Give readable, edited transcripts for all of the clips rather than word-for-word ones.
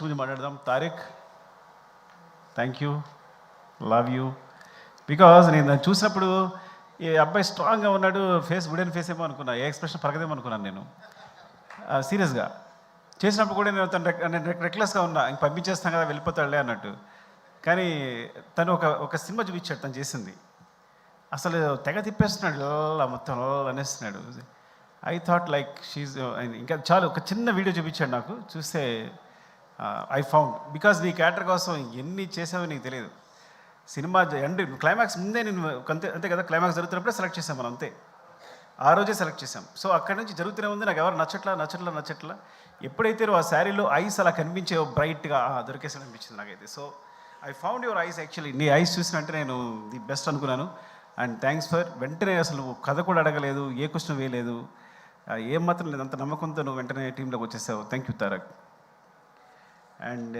గురించి మాట్లాడదాం. Tariq, thank you, love you. Because నేను దాన్ని చూసినప్పుడు ఈ అబ్బాయి స్ట్రాంగ్గా ఉన్నాడు, ఫేస్ వుడెన్ ఫేస్ ఏమో అనుకున్నా, ఏ ఎక్స్ప్రెషన్ పరగదేమో అనుకున్నాను నేను. సీరియస్గా చేసినప్పుడు కూడా నేను నేను రెక్లెస్గా ఉన్నా, ఇంక పంపించేస్తాం కదా వెళ్ళిపోతాడులే అన్నట్టు. కానీ తను ఒక సినిమా చూపించాడు తను చేసింది, అసలు తెగ తిప్పేస్తున్నాడు, ఇలా మొత్తం అనేస్తున్నాడు. ఐ థాట్ లైక్ షీజ్, ఇంకా చాలు ఒక చిన్న వీడియో చూపించాడు నాకు, చూస్తే ఐ ఫౌండ్. బికాజ్ నీ క్యారెక్టర్ కోసం ఎన్ని చేసావో నీకు తెలియదు. సినిమా ఎండ్ క్లైమాక్స్ ముందే నేను అంతే కదా, క్లైమాక్స్ జరుగుతున్నప్పుడే సెలెక్ట్ చేసాం మనం, అంతే ఆ రోజే సెలెక్ట్ చేసాం. సో అక్కడి నుంచి జరుగుతూనే ఉంది, నాకు ఎవరు నచ్చట్లా. ఎప్పుడైతే నువ్వు ఆ శారీలో ఐస్ అలా కనిపించే బ్రైట్గా దొరికేసి అనిపించింది నాకైతే. So I found your eyes. Actually నీ ఐస్ చూసినంటే నేను ది బెస్ట్ అనుకున్నాను. అండ్ థ్యాంక్స్ ఫర్ వెంటనే, అసలు కథ కూడా అడగలేదు, ఏ క్వశ్చన్ వేయలేదు, ఏం మాత్రం లేదు, అంత నమ్మకంతో నువ్వు వెంటనే టీంలోకి వచ్చేసావు. Thank you Tarak. అండ్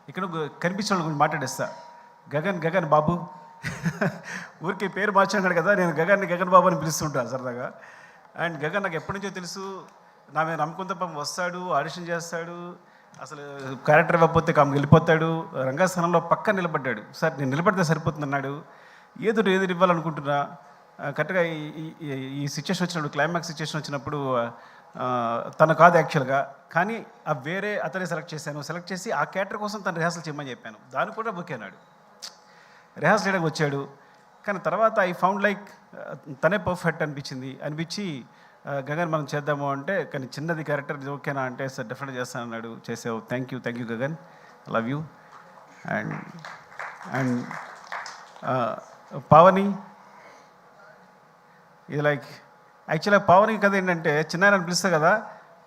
ఇక్కడ కనిపించిన వాళ్ళ గురించి మాట్లాడేస్తా. గగన్ బాబు ఊరికి పేరు మార్చాడు కదా, నేను గగన్ బాబు అని పిలుస్తుంటాను సరదాగా. అండ్ గగన్ నాకు ఎప్పటి నుంచో తెలుసు, నా మీద నమ్మకంతో పాపం వస్తాడు, ఆడిషన్ చేస్తాడు, అసలు క్యారెక్టర్ ఇవ్వకపోతే కాము వెళ్ళిపోతాడు. రంగస్థానంలో పక్క నిలబడ్డాడు. సార్ నేను నిలబడితే సరిపోతుంది అన్నాడు. ఏదో ఇవ్వాలనుకుంటున్నా. కరెక్ట్గా ఈ సిచ్యువేషన్ వచ్చినప్పుడు, క్లైమాక్స్ సిచ్యువేషన్ వచ్చినప్పుడు తను కాదు యాక్చువల్గా, కానీ ఆ వేరే అతనే సెలెక్ట్ చేసి ఆ క్యారెక్టర్ కోసం తను రిహార్సల్ చేయమని చెప్పాను. దాన్ని కూడా బుక్ అయినాడు, రిహార్సల్ చేయడానికి వచ్చాడు. కానీ తర్వాత ఐ ఫౌండ్ లైక్ తనే పర్ఫెక్ట్ అనిపించి గగన్ మనం చేద్దాము అంటే, కానీ చిన్నది క్యారెక్టర్ ఓకేనా అంటే, సార్ డెఫినెట్గా చేస్తాను అన్నాడు. చేసావు. Thank you Gagan, love you. And Pavani, ఇది లైక్ యాక్చువల్గా పావని కథ ఏంటంటే, చిన్నాయనని పిలుస్తా కదా,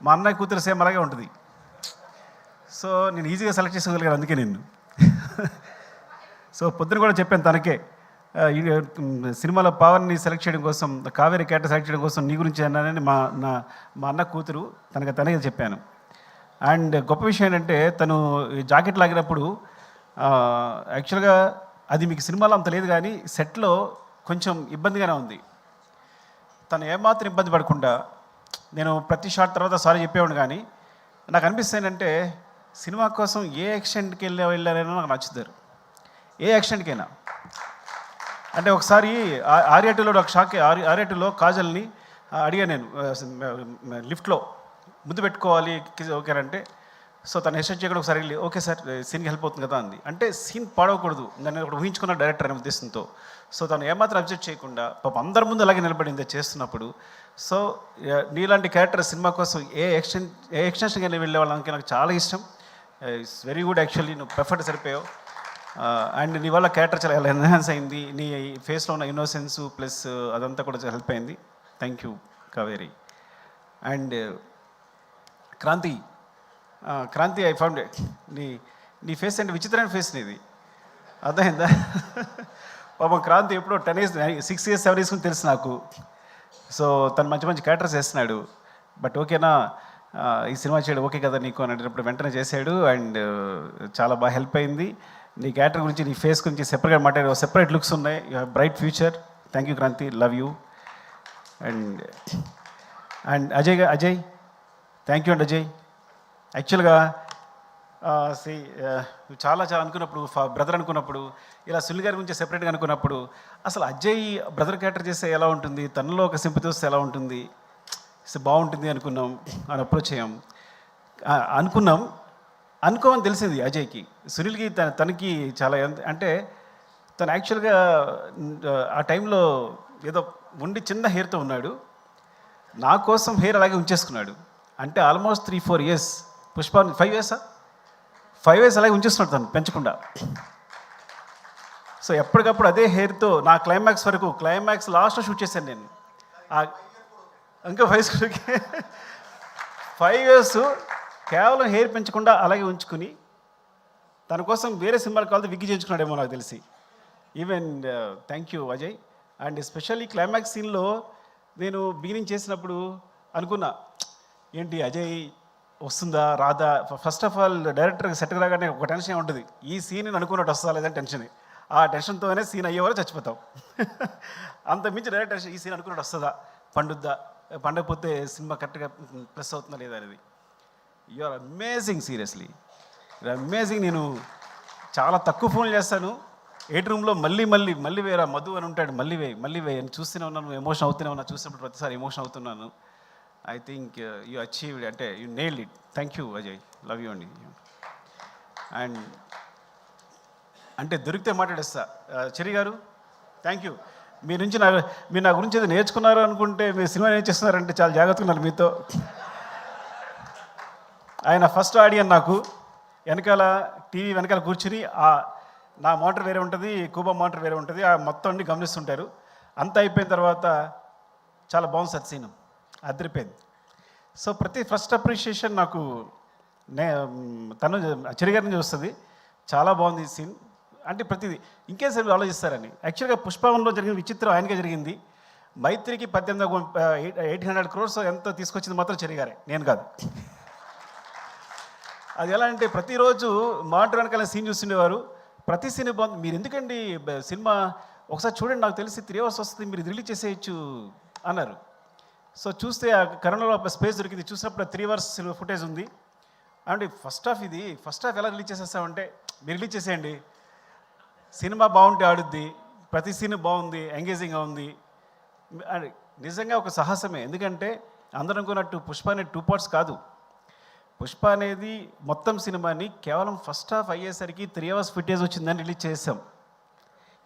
మా అన్నయ్య కూతురు సేమ్ అలాగే ఉంటుంది. సో నేను ఈజీగా సెలెక్ట్ చేసుకోగలిగాను అందుకే నిన్ను. సో పొద్దున కూడా చెప్పాను తనకే, సినిమాలో పావన్ని సెలెక్ట్ చేయడం కోసం, కావేరి క్యారెక్టర్ సెలెక్ట్ చేయడం కోసం నీ గురించి అన్నానని మా అన్న కూతురు తనకే చెప్పాను. అండ్ గొప్ప విషయం ఏంటంటే, తను జాకెట్ లాగినప్పుడు యాక్చువల్గా అది మీకు సినిమాలో అంత లేదు, కానీ సెట్లో కొంచెం ఇబ్బందిగానే ఉంది. తను ఏమాత్రం ఇబ్బంది పడకుండా, నేను ప్రతి షాట్ తర్వాత సారీ చెప్పేవాడు, కానీ నాకు అనిపిస్తుంది ఏంటంటే, సినిమా కోసం ఏ యాక్షన్కి వెళ్ళారైనా నాకు నచ్చుతారు, ఏ యాక్షన్కైనా. అంటే ఒకసారి ఆర్యాటూలో ఒక షాక్, ఆర్యాటూలో కాజల్ని అడిగా నేను లిఫ్ట్లో ముద్దు పెట్టుకోవాలి ఓకేనంటే, సో తను హెస్టేట్ చేయకుండా ఒకసారి వెళ్ళి ఓకే సార్ సీన్కి హెల్ప్ అవుతుంది కదా అంది. అంటే సీన్ పాడవకూడదు, నేను ఒకటి ఊహించుకున్న డైరెక్టర్ అనే ఉద్దేశంతో. సో తను ఏమాత్రం అబ్జెక్ట్ చేయకుండా పాపం అందరి ముందు అలాగే నిలబడింది చేస్తున్నప్పుడు. సో నీలాంటి క్యారెక్టర్ సినిమా కోసం ఏ ఎక్స్టెన్షన్కి వెళ్ళే వాళ్ళకి నాకు చాలా ఇష్టం. ఇట్స్ వెరీ గుడ్ యాక్చువల్లీ, నువ్వు పర్ఫెక్ట్ సరిపోయావు. అండ్ నీ వల్ల క్యారెక్టర్ చాలా ఎన్హాన్స్ అయింది, నీ ఫేస్లో ఉన్న ఇన్నోసెన్స్ ప్లస్ అదంతా కూడా చాలా హెల్ప్ అయింది. Thank you Kaveri. And Kranti I found నీ ఫేస్ అంటే విచిత్రమైన ఫేస్ నీది, అర్థమైందా? పాపం క్రాంతి ఎప్పుడో 10 years 6 years 7 years తెలుసు నాకు. సో తను మంచి క్యారెక్టర్స్ వేస్తున్నాడు. బట్ ఓకేనా ఈ సినిమా చేయడం ఓకే కదా నీకు అని అడిగినప్పుడు వెంటనే చేశాడు. అండ్ చాలా బాగా హెల్ప్ అయింది. నీ క్యారెక్టర్ గురించి, నీ ఫేస్ గురించి సెపరేట్గా మాట్లాడే సెపరేట్ లుక్స్ ఉన్నాయి. You have bright future. Thank you Kranti, love you. And Ajay thank you అండి. అజయ్ యాక్చువల్గా చాలా అనుకున్నప్పుడు, బ్రదర్ అనుకున్నప్పుడు, ఇలా సునీల్ గారి గురించి సెపరేట్గా అనుకున్నప్పుడు, అసలు అజయ్ బ్రదర్ క్యారెక్టర్ చేస్తే ఎలా ఉంటుంది, తనలో ఒక సింపతి వస్తే ఎలా ఉంటుంది, బాగుంటుంది అనుకున్నాం. అని అప్రోచ్ అయ్యాం, అనుకోమని తెలిసింది అజయ్కి. సునీల్కి తనకి చాలా అంటే, తను యాక్చువల్గా ఆ టైంలో ఏదో ఉండి చిన్న హెయిర్తో ఉన్నాడు, నా కోసం హెయిర్ అలాగే ఉంచేసుకున్నాడు. అంటే ఆల్మోస్ట్ 3-4 years, పుష్ప 5 years అలాగే ఉంచేస్తున్నాడు తను పెంచకుండా. సో ఎప్పటికప్పుడు అదే హెయిర్తో నా క్లైమాక్స్ వరకు, క్లైమాక్స్ లాస్ట్లో షూట్ చేశాను నేను. ఇంకా 5 years కేవలం హెయిర్ పెంచకుండా అలాగే ఉంచుకుని, తన కోసం వేరే సినిమాలు కావాలి విగ్గి చేయించుకున్నాడేమో నాకు తెలిసి. Even thank you Ajay. And especially climax సీన్లో నేను బిగినింగ్ చేసినప్పుడు అనుకున్నా, ఏంటి అజయ్ వస్తుందా రాదా. ఫస్ట్ ఆఫ్ ఆల్ డైరెక్టర్కి సెట్ రాగానే ఒక టెన్షన్ ఉంటుంది, ఈ సీన్ అనుకున్నట్టు వస్తుందా లేదని టెన్షన్. ఆ టెన్షన్తోనే సీన్ అయ్యేవారు చచ్చిపోతాం. అంత మించి డైరెక్టర్ ఈ సీన్ అనుకున్నట్టు వస్తుందా, పండకపోతే సినిమా కరెక్ట్గా ప్లస్ అవుతుందా లేదా అనేది. You are amazing seriously. Amazing. నేను చాలా తక్కువ ఫోన్లు చేస్తాను. 8 రూమ్లో మళ్ళీ వేరా మధు అని ఉంటాడు, మళ్ళీ వేయి అని చూస్తూనే ఉన్నాను, ఎమోషన్ అవుతూనే ఉన్నా. చూసినప్పుడు ప్రతిసారి ఎమోషన్ అవుతున్నాను. ఐ థింక్ యూ అచీవ్డ్, అంటే you nailed it. Thank you Ajay, love you అండి. అండ్ అంటే దొరికితే మాట్లాడేస్తా. చెరి గారు, థ్యాంక్ యూ. మీరు నా గురించి ఏదో నేర్చుకున్నారు అనుకుంటే మీరు సినిమా ఏం చేస్తున్నారంటే చాలా జాగ్రత్తగా ఉన్నారు మీతో. ఆయన ఫస్ట్ ఆడియన్ నాకు. వెనకాల టీవీ వెనకాల కూర్చుని నా మోటార్ వేరే ఉంటుంది, కూబా మోటార్ వేరే ఉంటుంది, ఆ మొత్తం అన్ని గమనిస్తుంటారు. అంతా అయిపోయిన తర్వాత చాలా బాగుంది సార్ సీన్, అదిరిపోయింది. సో ప్రతి ఫస్ట్ అప్రిషియేషన్ నాకు తను చెరిగారిని వస్తుంది. చాలా బాగుంది సీన్ అంటే ప్రతిదీ ఇంకేసారి ఆలోచిస్తారని. యాక్చువల్గా పుష్పవనంలో జరిగిన విచిత్రం ఆయనకే జరిగింది. మైత్రికి 800 crores ఎంత తీసుకొచ్చింది మాత్రం చెరిగారే, నేను కాదు. అది ఎలా అంటే ప్రతిరోజు మానిటర్ వెనకాల సీన్ చూస్తుండేవారు. ప్రతి సీన్ బాగుంది, మీరు ఎందుకండి సినిమా ఒకసారి చూడండి, నాకు తెలిసి 3 hours వస్తుంది, మీరు రిలీజ్ చేసేయచ్చు అన్నారు. సో చూస్తే ఆ కరోనాలో స్పేస్ దొరికింది. చూసినప్పుడు 3 hours ఫుటేజ్ ఉంది. అంటే ఫస్ట్ హాఫ్ ఎలా రిలీజ్ చేసేస్తామంటే మీరు రిలీజ్ చేసేయండి, సినిమా బాగుంటే ఆడుద్ది, ప్రతి సీన్ బాగుంది, ఎంగేజింగ్గా ఉంది. నిజంగా ఒక సాహసమే. ఎందుకంటే అందరం అనుకున్నట్టు పుష్ప అనేది 2 parts కాదు. పుష్ప అనేది మొత్తం సినిమాని కేవలం ఫస్ట్ హాఫ్ అయ్యేసరికి 3 hours ఫుటేజ్ వచ్చిందని రిలీజ్ చేసాం.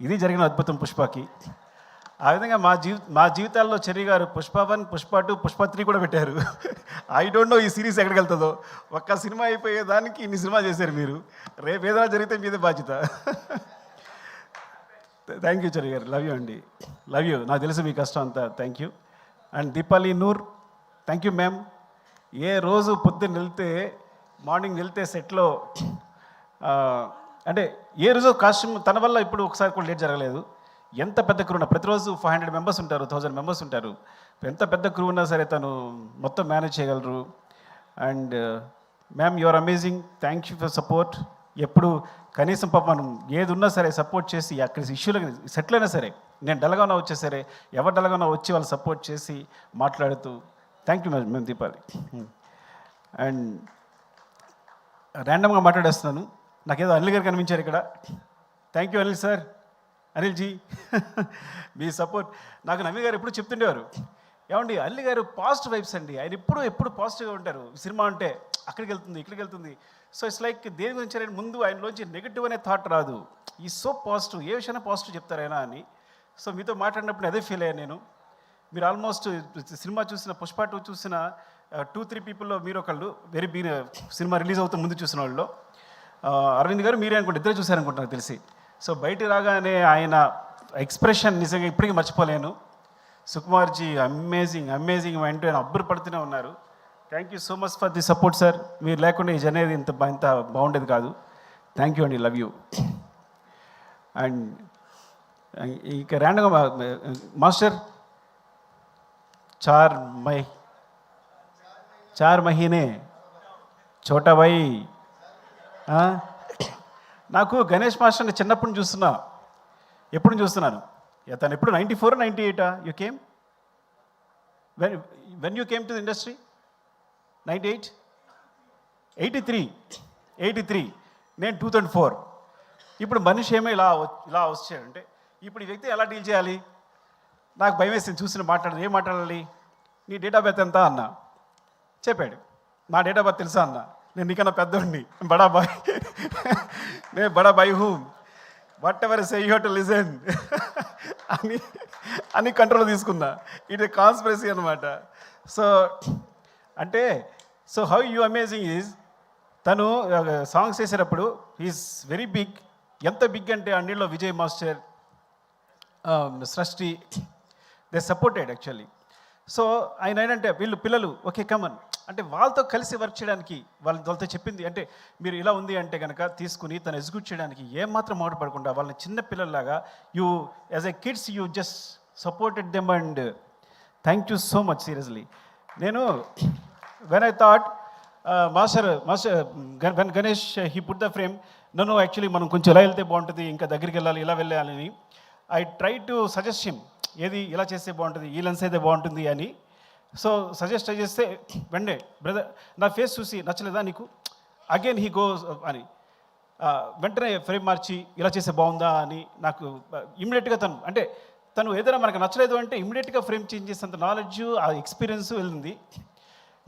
ఇది జరిగిన అద్భుతం పుష్పకి. ఆ విధంగా మా జీవితాల్లో చెర్రీ గారు పుష్ప 1, పుష్ప 2, పుష్ప 3 కూడా పెట్టారు. ఐ డోంట్ నో ఈ సిరీస్ ఎక్కడికి వెళ్తుందో. ఒక్క సినిమా అయిపోయేదానికి ఇన్ని సినిమా చేశారు మీరు. రేపు ఏదైనా జరిగితే మీదే బాధ్యత. థ్యాంక్ యూ చెర్రీ గారు, లవ్ యూ అండి, లవ్ యూ. నాకు తెలుసు మీ కష్టం అంతా. Thank you. And Deepali Noor, thank you ma'am. ఏ రోజు పొద్దున్న మార్నింగ్ వెళ్తే సెట్లో అంటే ఏ రోజు కాస్ట్యూమ్ తన వల్ల ఇప్పుడు ఒకసారి కూడా లేట్ జరగలేదు. ఎంత పెద్ద క్రూ ఉన్నా, ప్రతిరోజు 500 members ఉంటారు, 1000 members ఉంటారు. ఎంత పెద్ద క్రూ ఉన్నా సరే తను మొత్తం మేనేజ్ చేయగలరు. And ma'am you are amazing, thank you for support. ఎప్పుడు కనీసం పాప మనం ఏది ఉన్నా సరే సపోర్ట్ చేసి, అక్కడ ఇష్యూలకు సెటిల్ అయినా సరే, నేను డల్గా ఉన్నా వచ్చే సరే, ఎవరు డల్గా ఉన్నా వచ్చి వాళ్ళు సపోర్ట్ చేసి మాట్లాడుతూ, థ్యాంక్ యూ మేము దీపాలి. అండ్ ర్యాండమ్గా మాట్లాడేస్తున్నాను, నాకేదో అనిల్ గారు కనిపించారు ఇక్కడ. Thank you Anil sir, Anil ji. మీ సపోర్ట్ నాకు నవీ గారు ఎప్పుడు చెప్తుండేవారు, ఏమండి అనిల్ గారు పాజిటివ్ వైబ్స్ అండి, ఆయన ఎప్పుడు పాజిటివ్గా ఉంటారు. సినిమా అంటే అక్కడికి వెళ్తుంది, ఇక్కడికి వెళ్తుంది. సో ఇట్స్ లైక్ దేని గురించి ఆయన ముందు ఆయనలోంచి నెగిటివ్ అనే థాట్ రాదు. ఈ సో పాజిటివ్, ఏ విషయాన్ని పాజిటివ్ చెప్తారు ఆయన అని. సో మీతో మాట్లాడినప్పుడు అదే ఫీల్ అయ్యాను నేను. మీరు ఆల్మోస్ట్ సినిమా చూసిన పుష్ప 2 చూసిన 2-3 పీపుల్లో మీరు ఒకళ్ళు సినిమా రిలీజ్ అవుతూ ముందు చూసిన వాళ్ళు. అరవింద్ గారు మీరే అనుకుంటే ఇద్దరే చూశారనుకుంటున్నారు నాకు తెలిసి. సో బయట రాగానే ఆయన ఎక్స్ప్రెషన్ నిజంగా ఇప్పటికీ మర్చిపోలేను. సుకుమార్జీ అమేజింగ్ అంటూ ఆయన అబ్బురు పడుతూనే ఉన్నారు. Thank you so much for the support sir. మీరు లేకుండా ఈ జర్నీ ఇంత బాగుండేది కాదు. థ్యాంక్ యూ అండి, లవ్ యూ. అండ్ ఇక ర్యాండమ్గా మాస్టర్ చార్ మహీనే చోటా భాయ్. నాకు గణేష్ మాస్టర్ని చిన్నప్పుడు చూస్తున్నాను. తను ఎప్పుడు 94 98 you came when you came to the industry? 98 83 నేను 2004. ఇప్పుడు మనిషి ఏమో ఇలా వచ్చాడంటే ఇప్పుడు ఈ వ్యక్తి ఎలా డీల్ చేయాలి? నాకు భయం వేసింది చూసిన ఏం మాట్లాడాలి? నీ డేట్ ఆఫ్ బర్త్ ఎంత అన్నా, చెప్పాడు. నా డేట్ ఆఫ్ బర్త్ తెలుసా అన్న, నేను నీకన్నా పెద్దోడిని, బడాబాయ్. నేను Badabhai who, what ever say you have to listen అని కంట్రోల్ తీసుకున్నా. ఇట్ ఏ కాన్స్పిరసీ అనమాట. సో అంటే హౌ యూ అమేజింగ్ ఈజ్, తను సాంగ్స్ చేసేటప్పుడు ఈజ్ వెరీ బిగ్. ఎంత బిగ్ అంటే అన్నిలో విజయ్ మాస్టర్, సృష్టి, దే సపోర్టెడ్ యాక్చువల్లీ. సో ఆయన ఏంటంటే వీళ్ళు పిల్లలు ఓకే కమన్ అంటే వాళ్ళతో కలిసి వర్క్ చేయడానికి వాళ్ళతో చెప్పింది అంటే మీరు ఇలా ఉంది అంటే కనుక తీసుకుని తను ఎగ్జిక్యూట్ చేయడానికి ఏమాత్రం మాట్లాడకుండా వాళ్ళని చిన్న పిల్లల్లాగా you as a kids you just supported them. And thank you so much seriously. నేను when I thought master when Ganesh he put the frame, నన్ను యాక్చువల్లీ మనం కొంచెం ఇలా వెళ్తే బాగుంటుంది, ఇంకా దగ్గరికి వెళ్ళాలి, ఇలా వెళ్ళాలని I try to suggest him, ఏది ఇలా చేస్తే బాగుంటుంది, ఈ లెన్స్ అయితే బాగుంటుంది అని. సో సజెస్ట్ చేస్తే వెండే బ్రదర్ నా ఫేస్ చూసి నచ్చలేదా నీకు, అగైన్ హీ గోస్ అని వెంటనే ఫ్రేమ్ మార్చి ఇలా చేస్తే బాగుందా అని నాకు ఇమ్మీడియట్గా తను ఏదైనా మనకు నచ్చలేదు అంటే ఇమ్మీడియట్గా ఫ్రేమ్ చేంజ్ చేసేంత నాలెడ్జ్ ఆ ఎక్స్పీరియన్స్ వెళ్ళింది.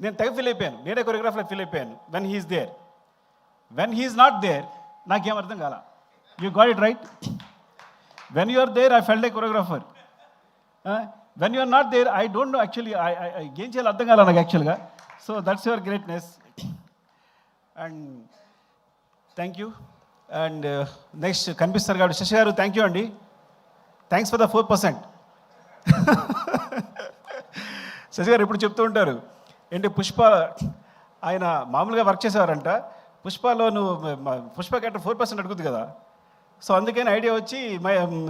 నేను తెగ ఫీల్ అయిపోయాను, నేనే కొరియోగ్రాఫర్లో ఫీల్ అయిపోయాను. When he is there, when he is not there నాకేం అర్థం కాల. You got it right. When you are there I felt a choreographer. When you are not there I don't know actually ఏం చేయాలో అర్థం కాల నాకు యాక్చువల్గా. So that's your greatness and thank you. And next కనిపిస్తారు కాబట్టి శశి గారు థ్యాంక్ యూ అండి. Thanks for the 4%. శశి గారు ఎప్పుడు చెప్తూ ఉంటారు ఏంటి పుష్ప ఆయన మామూలుగా వర్క్ చేసేవారంట, పుష్పలో నువ్వు పుష్ప క్యారెక్టర్ 4% అడుగుద్ది కదా, సో అందుకని ఐడియా వచ్చి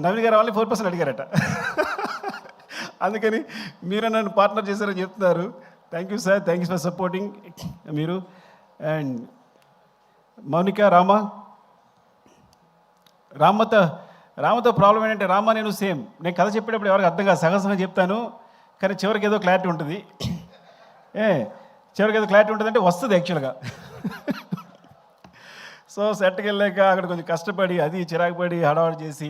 నవీన్ గారు వాళ్ళని 4% అడిగారట. అందుకని మీరు నన్ను పార్ట్నర్ చేశారని చెప్తున్నారు. Thank you sir, thank you for supporting మీరు. అండ్ మౌనిక రామతో ప్రాబ్లం ఏంటంటే నేను సేమ్, నేను కథ చెప్పేటప్పుడు ఎవరికి అర్థం కాదు, సగం చెప్తాను కానీ చివరికి ఏదో క్లారిటీ ఉంటుంది. చివరికి ఏదో క్లారిటీ ఉంటుంది అంటే వస్తుంది యాక్చువల్గా. సో సెట్కి వెళ్ళాక అక్కడ కొంచెం కష్టపడి అది చిరాకు పడి హడావడి చేసి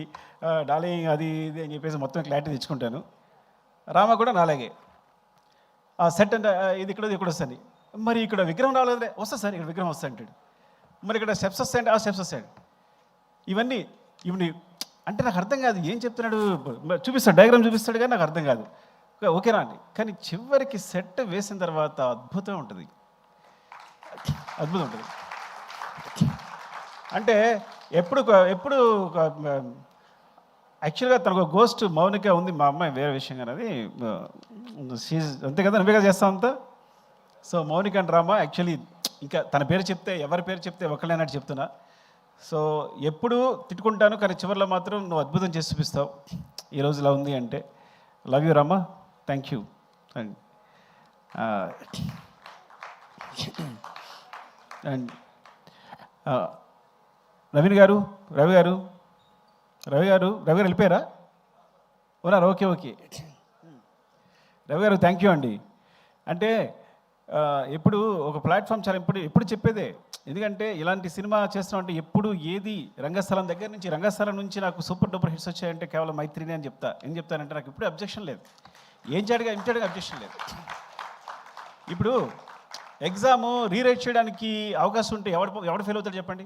డార్లింగ్ అది ఇది అని చెప్పేసి మొత్తం క్లారిటీ తెచ్చుకుంటాను. రామ కూడా నాలాగే ఆ సెట్ అంటే ఇది ఇక్కడ వస్తుంది, మరి ఇక్కడ విగ్రహం రాలేదంటే వస్తుంది సార్, ఇక్కడ విగ్రహం వస్తా అంటాడు. మరి ఇక్కడ స్టెప్స్ వస్తాయంటే ఆ స్టెప్స్ వస్తాడు. ఇవన్నీ అంటే నాకు అర్థం కాదు ఏం చెప్తున్నాడు, చూపిస్తాడు డయాగ్రామ్ చూపిస్తాడు కానీ నాకు అర్థం కాదు. ఓకేనా అండి, కానీ చివరికి సెట్ వేసిన తర్వాత అద్భుతం ఉంటుంది. అంటే ఎప్పుడు యాక్చువల్గా తనకు గోస్ట్ మౌనిక ఉంది, మా అమ్మాయి వేరే విషయం కానీ అది అంతే కదా, నువ్వేగా చేస్తావు అంతా. So Mounika and Rama actually ఇంకా తన పేరు చెప్తే ఎవరి పేరు చెప్తే ఒకళ్ళైనట్టు చెప్తున్నా. సో ఎప్పుడు తిట్టుకుంటాను కానీ చివరిలో మాత్రం నువ్వు అద్భుతం చేసి చూపిస్తావు ఈ రోజు ఇలా ఉంది అంటే. Love you Rama, thank you. And and Ravi గారు వెళ్ళిపోయారా? ఉన్నారు, ఓకే. రవి గారు థ్యాంక్ యూ అండి. అంటే ఎప్పుడు ఒక ప్లాట్ఫామ్ చాలా ఎప్పుడు చెప్పేదే, ఎందుకంటే ఇలాంటి సినిమా చేస్తామంటే ఎప్పుడు ఏది రంగస్థలం నుంచి నాకు సూపర్ డూపర్ హిట్స్ వచ్చాయంటే కేవలం మైత్రిని అని చెప్తా. ఏం చెప్తానంటే నాకు ఇప్పుడు అబ్జెక్షన్ లేదు, ఏం చేయడానికి అబ్జెక్షన్ లేదు. ఇప్పుడు ఎగ్జాము రీరైట్ చేయడానికి అవకాశం ఉంటే ఎవడు ఫెయిల్ అవుతాడు చెప్పండి.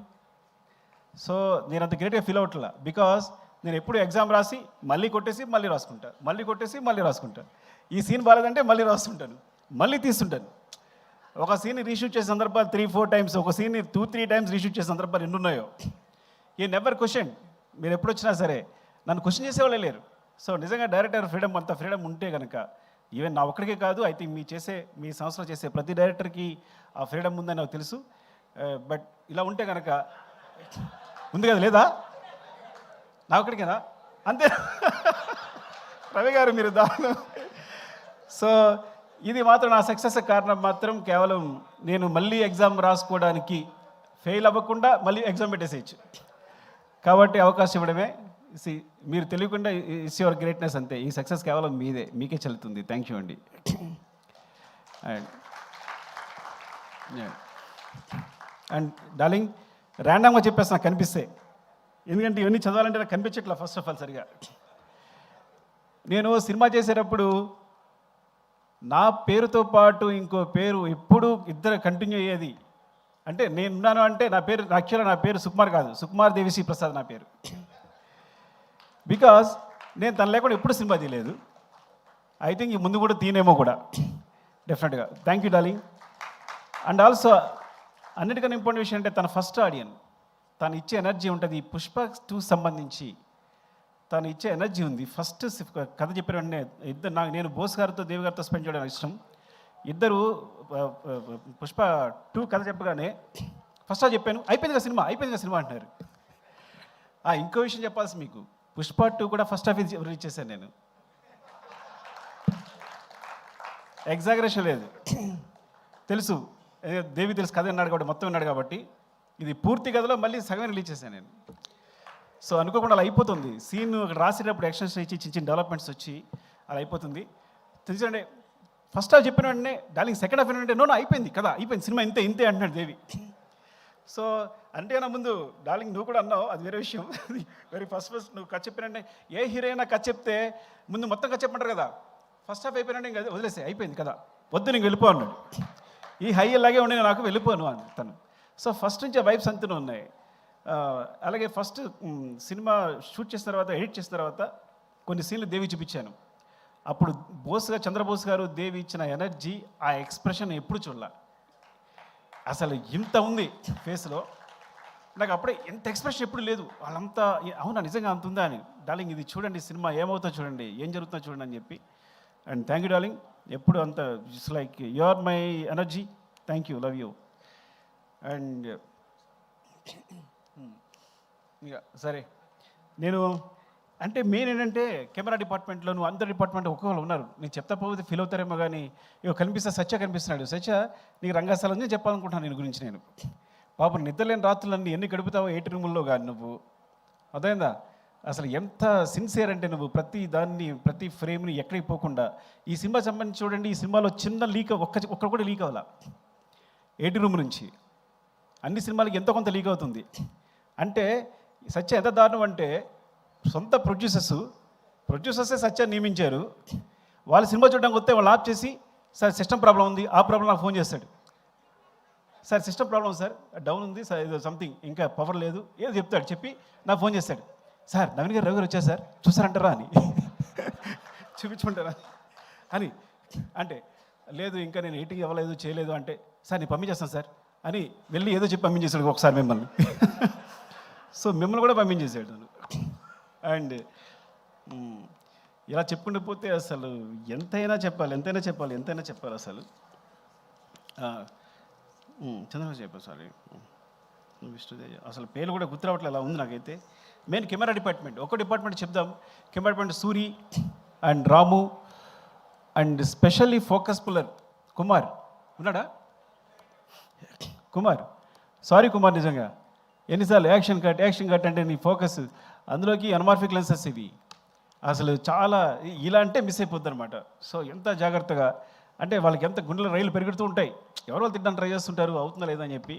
సో నేను అంత గ్రేట్గా ఫీల్ అవ్వట్లా, బికాస్ నేను ఎప్పుడు ఎగ్జామ్ రాసి మళ్ళీ కొట్టేసి మళ్ళీ రాసుకుంటా. ఈ సీన్ బాగాలేదంటే మళ్ళీ రాస్తుంటాను, మళ్ళీ తీస్తుంటాను. ఒక సీన్ని రీషూట్ చేసే సందర్భాలు 3-4 టైమ్స్, ఒక సీన్ని 2-3 టైమ్స్ రీషూట్ చేసే సందర్భాలు ఎన్ని ఉన్నాయో. ఈ నెవర్ క్వశ్చన్. మీరు ఎప్పుడు వచ్చినా సరే నన్ను క్వశ్చన్ చేసేవాళ్ళే లేరు. సో నిజంగా డైరెక్టర్ ఫ్రీడమ్ ఉంటే కనుక ఈవెన్ నా ఒక్కడికే కాదు, ఐ థింక్ మీ సంస్థలో చేసే ప్రతి డైరెక్టర్కి ఆ ఫ్రీడమ్ ఉందని నాకు తెలుసు. బట్ ఇలా ఉంటే కనుక ఉంది కదా, లేదా నా ఒక్కడికేనా? అంతే. రవి గారు మీరు సో ఇది మాత్రం నా సక్సెస్ కారణం మాత్రం కేవలం నేను మళ్ళీ ఎగ్జామ్ రాసుకోవడానికి ఫెయిల్ అవ్వకుండా మళ్ళీ ఎగ్జామ్ పెట్టేసేయచ్చు కాబట్టి అవకాశం ఇవ్వడమే. మీరు తెలియకుండా ఇట్స్ యువర్ గ్రేట్నెస్ అంతే. ఈ సక్సెస్ కేవలం మీకే చెల్లుతుంది. థ్యాంక్ యూ అండి. అండ్ డార్లింగ్ ర్యాండమ్గా చెప్పేసి నాకు కనిపిస్తే, ఎందుకంటే ఇవన్నీ చదవాలంటే నాకు కనిపించట్లా ఫస్ట్ ఆఫ్ ఆల్ సరిగా. నేను సినిమా చేసేటప్పుడు నా పేరుతో పాటు ఇంకో పేరు ఎప్పుడు ఇద్దరు కంటిన్యూ అయ్యేది. అంటే నేనున్నాను అంటే నా పేరు సుకుమార్ కాదు, సుకుమార్ దేవిశ్రీ ప్రసాద్ నా పేరు. బికాజ్ నేను తను లేకుండా ఎప్పుడు సినిమా తీయలేదు. ఐ థింక్ ఈ ముందు కూడా తీనేమో కూడా డెఫినెట్గా. Thank you darling. And also అన్నిటికన్నా ఇంపార్టెంట్ విషయం అంటే తన ఫస్ట్ ఆడియన్, తను ఇచ్చే ఎనర్జీ ఉంటుంది. పుష్ప 2 సంబంధించి తను ఇచ్చే ఎనర్జీ ఉంది. ఫస్ట్ కథ చెప్పిన వెంటనే నేను బోస్ గారితో దేవి గారితో స్పెండ్ చేయడం ఇష్టం. ఇద్దరు పుష్ప 2 కథ చెప్పగానే ఫస్ట్ చెప్పాను, అయిపోయింది కదా సినిమా అంటున్నారు. ఇంకో విషయం చెప్పాల్సి మీకు, పుష్ప 2 కూడా ఫస్ట్ హాఫ్ రిలీజ్ చేశాను నేను. ఎగ్జాగరేషన్ లేదు, తెలుసు దేవి తెలుసు కథ విన్నాడు కాబట్టి ఇది పూర్తి కథలో మళ్ళీ సగం రిలీజ్ చేశాను నేను. సో అనుకోకుండా అలా అయిపోతుంది. సీన్ రాసేటప్పుడు ఎక్స్టెన్షన్ ఇచ్చి చిన్న డెవలప్మెంట్స్ వచ్చి అలా అయిపోతుంది. తెలుసండి ఫస్ట్ హాఫ్ చెప్పిన వెంటనే డార్లింగ్ సెకండ్ హాఫ్ ఏంటంటే నో అయిపోయింది కదా, అయిపోయింది సినిమా ఇంతే అంటున్నాడు దేవి. సో అంటే నా ముందు డార్లింగ్ నువ్వు కూడా అన్నావు, అది వేరే విషయం. వెరీ ఫస్ట్ నువ్వు కథ చెప్పినంటే ఏ హీరోయిన్ కథ చెప్తే ముందు మొత్తం కథ చెప్పమంటారు కదా, ఫస్ట్ హాఫ్ అయిపోయినంటే ఇంకా వదిలేసే అయిపోయింది కదా, వద్దు నీకు వెళ్ళిపో అన్నాడు. ఈ హై అలాగే ఉండి నాకు వెళ్ళిపోను అని తను. సో ఫస్ట్ నుంచి ఆ వైబ్స్ అంతనే ఉన్నాయి. అలాగే ఫస్ట్ సినిమా షూట్ చేసిన తర్వాత, ఎడిట్ చేసిన తర్వాత కొన్ని సీన్లు దేవి చూపించాను. అప్పుడు చంద్రబోస్ గారు దేవి ఇచ్చిన ఎనర్జీ, ఆ ఎక్స్ప్రెషన్ ఎప్పుడు చూడాల. అసలు ఇంత ఉంది ఫేస్లో, నాకు అప్పుడే ఎంత ఎక్స్ప్రెషన్ ఎప్పుడు లేదు. వాళ్ళంతా అవునా నిజంగా అంత ఉందా అని, డార్లింగ్ ఇది చూడండి సినిమా ఏమవుతుందో చూడండి, ఏం జరుగుతుందో చూడండి అని చెప్పి. అండ్ థ్యాంక్ యూ డార్లింగ్, ఎప్పుడు అంత it's like you are my energy. Thank you, love you. And ఇంకా సరే, నేను అంటే మెయిన్ ఏంటంటే కెమెరా డిపార్ట్మెంట్లో నువ్వు అందరి డిపార్ట్మెంట్ ఒక్కొక్కరు ఉన్నారు. నేను చెప్తా పోతే ఫీల్ అవుతారేమో కానీ ఇక సత్య కనిపిస్తున్నాడు. సత్య నీకు రంగస్థలం చెప్పాలనుకుంటున్నాను నేను గురించి. నేను పాపం నిద్రలేని రాత్రులన్నీ ఎన్ని గడుపుతావో 8 రూముల్లో కానీ నువ్వు, అదైందా అసలు ఎంత సిన్సియర్ అంటే నువ్వు ప్రతి దాన్ని ప్రతి ఫ్రేమ్ని ఎక్కడికి పోకుండా. ఈ సినిమా సంబంధించి చూడండి, ఈ సినిమాలో చిన్న లీక్ ఒక్కడ కూడా లీక్ అవ్వాల. 8 రూమ్ నుంచి అన్ని సినిమాలకి ఎంతో కొంత లీక్ అవుతుంది. అంటే సత్య ఎంత దారుణం అంటే సొంత ప్రొడ్యూసర్సే సత్యాన్ని నియమించారు. వాళ్ళు సినిమా చూడడానికి వస్తే వాళ్ళు ఆఫ్ చేసి, సార్ సిస్టమ్ ప్రాబ్లం ఉంది, ఆ ప్రాబ్లం నాకు ఫోన్ చేస్తాడు. Sir system problem sir, down ఉంది సార్, ఏదో సంథింగ్ ఇంకా పవర్ లేదు ఏదో చెప్తాడు. చెప్పి నాకు ఫోన్ చేస్తాడు, సార్ నవీన్ గారు రవి గారు వచ్చారు సార్ చూసారంటారా అని, చూపించమంటారా అని. అంటే లేదు ఇంకా నేను ఎడిటింగ్ ఇవ్వలేదు చేయలేదు అంటే, సార్ నేను పంపించేస్తాను సార్ అని వెళ్ళి ఏదో చెప్పి పంపించేశాడు ఒకసారి మిమ్మల్ని. సో మిమ్మల్ని కూడా పంపించేసాడు. అండ్ ఇలా చెప్పుకుంటూ పోతే అసలు ఎంతైనా చెప్పాలి అసలు. చంద్రబాబు చెప్పారు సారీ, విష్ణుదేవి అసలు పేరు కూడా గుర్తురావట్లే, అలా ఉంది నాకైతే. మెయిన్ కెమెరా డిపార్ట్మెంట్, ఒక డిపార్ట్మెంట్ చెప్దాం. Camera department Suri and Ramu and specially focus puller Kumar ఉన్నాడా? కుమార్, సారీ కుమార్, నిజంగా ఎన్నిసార్లు యాక్షన్ కట్ అంటే నీ ఫోకస్ అందులోకి అనమార్ఫిక్ లెన్సెస్ ఇవి అసలు చాలా ఇలా అంటే మిస్ అయిపోద్ది అనమాట. సో ఎంత జాగ్రత్తగా అంటే వాళ్ళకి ఎంత గుండెల రైలు పెరుగుతూ ఉంటాయి, ఎవరో తిట్టడానికి ట్రై చేస్తుంటారు అవుతుందా లేదా అని చెప్పి.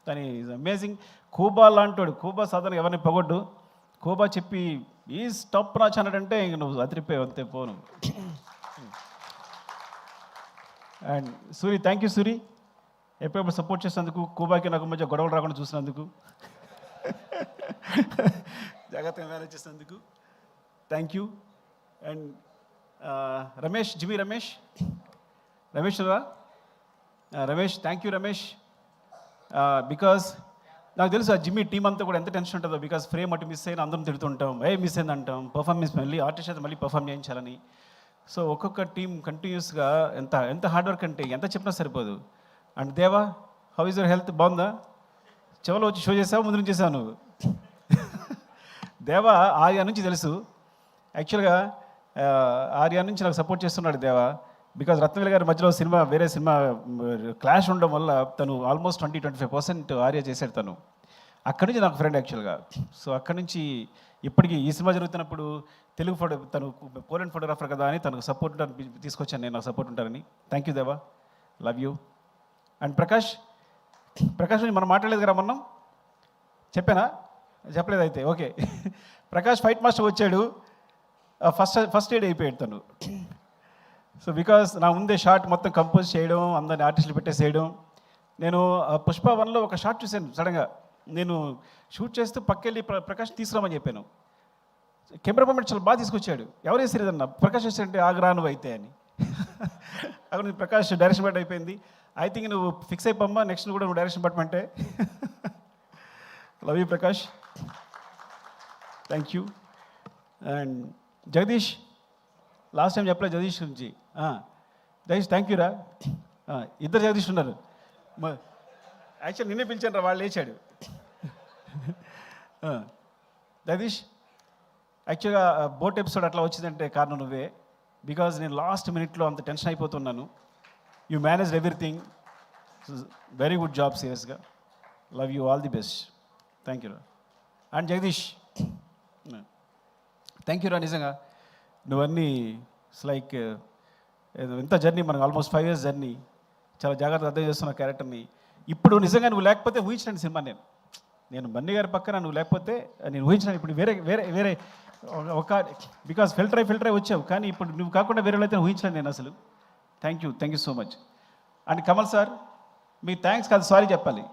కానీ ఈజ్ అమేజింగ్. కూబా లాంటాడు, కూబా సాధారణ ఎవరిని పొగొడ్డు. కూబా చెప్పి ఈ స్టాప్ రాచ్ అన్నాడంటే ఇంక నువ్వు అదిరిపోయావు అంతే పోను. And Suri, thank you Suri, ఎప్పుడెప్పుడు సపోర్ట్ చేసినందుకు, కూబాకి నాకు మధ్య గొడవలు రాకుండా చూసినందుకు, జాగ్రత్తగా మేనేజ్ చేసినందుకు thank you. And Ramesh, జిమి Ramesh రా Ramesh, thank you Ramesh. Because నాకు తెలుసు ఆ జిమ్మి టీం అంతా కూడా ఎంత టెన్షన్ ఉంటుందో. బికాజ్ ఫ్రేమ్ అటు మిస్ అయినా అందరం తిడుతుంటాం, మిస్ అయింది అంటాం, పర్ఫార్మెన్స్ మళ్ళీ ఆర్టిస్ట్ అయితే మళ్ళీ పర్ఫామ్ చేయించాలని. సో ఒక్కొక్క టీం కంటిన్యూస్గా ఎంత హార్డ్ వర్క్ అంటే ఎంత చెప్పినా సరిపోదు. అండ్ దేవా, హౌ ఈజ్ యువర్ హెల్త్, బాగుందా? చెవలో వచ్చి షో చేసావు, ముందు నుంచి చేసావు నువ్వు. దేవా ఆర్యా నుంచి తెలుసు యాక్చువల్గా, ఆర్యా నుంచి నాకు సపోర్ట్ చేస్తున్నాడు దేవా. బికాజ్ రత్నవేల్ గారి మధ్యలో వేరే సినిమా క్లాష్ ఉండడం వల్ల తను ఆల్మోస్ట్ 20-25% ఆర్యా చేశాడు తను. అక్కడి నుంచి నాకు ఫ్రెండ్ యాక్చువల్గా. సో అక్కడి నుంచి ఇప్పటికీ ఈ సినిమా జరుగుతున్నప్పుడు తను పోలెండ్ ఫోటోగ్రాఫర్ కదా అని తనకు సపోర్ట్ తీసుకొచ్చాను నేను, నాకు సపోర్ట్ ఉంటారని. థ్యాంక్ యూ దేవా, లవ్ యూ. అండ్ ప్రకాష్ నుంచి మనం మాట్లాడలేదు కదా మనం, చెప్పలేదు అయితే ఓకే. ప్రకాష్ ఫైట్ మాస్టర్ వచ్చాడు, ఫస్ట్ ఎయిడ్ అయిపోయాడు తను. సో బికాస్ నా ముందే షార్ట్ మొత్తం కంపోజ్ చేయడం, అందరిని ఆర్టిస్టులు పెట్టేసేయడం. నేను పుష్ప 1లో ఒక షార్ట్ చూశాను సడన్గా. నేను షూట్ చేస్తూ పక్కెళ్ళి ప్రకాష్ తీసుకురామని చెప్పాను. కెమెరా మూమెంట్ చాలా బాగా తీసుకొచ్చాడు. ఎవరు వేసేదన్నా ప్రకాష్ వేసాడంటే ఆగ్రాను అయితే అని. అక్కడ ప్రకాష్ డైరెక్షన్ బట్ అయిపోయింది. ఐ థింక్ నువ్వు ఫిక్స్ అయిపోమ్మా, నెక్స్ట్ కూడా నువ్వు డైరెక్షన్ పట్టమంటే. Love you Prakash, thank you. And Jagadish, last time చెప్పలేదు జగదీష్ గురించి. జగదీష్ థ్యాంక్ యూ రా. ఇద్దరు జగదీష్ ఉన్నారు. యాక్చువల్ నిన్నే పిలిచాను రా, వాళ్ళు లేచాడు. జగదీష్, యాక్చువల్గా బోట్ ఎపిసోడ్ అట్లా వచ్చిందంటే కారణం నువ్వే. బికాజ్ నేను లాస్ట్ మినిట్లో అంత టెన్షన్ అయిపోతున్నాను. You manage everything, very good job, సీరియస్గా. Love you, all the best. Thank you రా. అండ్ జగదీష్, థ్యాంక్ యూ రా, నిజంగా నువ్వన్నీ ఇట్స్ లైక్ ఎంత జర్నీ మనకు, ఆల్మోస్ట్ 5 years జర్నీ. చాలా జాగ్రత్తగా అర్థం చేస్తున్న క్యారెక్టర్ని. ఇప్పుడు నిజంగా నువ్వు లేకపోతే ఊహించండి సినిమా నేను బన్నీ గారి పక్కన నువ్వు లేకపోతే నేను ఊహించినాను. ఇప్పుడు వేరే వేరే వేరే ఒక బికాస్ ఫిల్టర్ అయి వచ్చావు, కానీ ఇప్పుడు నువ్వు కాకుండా వేరే అయితే ఊహించలేను నేను అసలు. Thank you so much. And Kamal sir, me thanks కాదు సారీ చెప్పాలి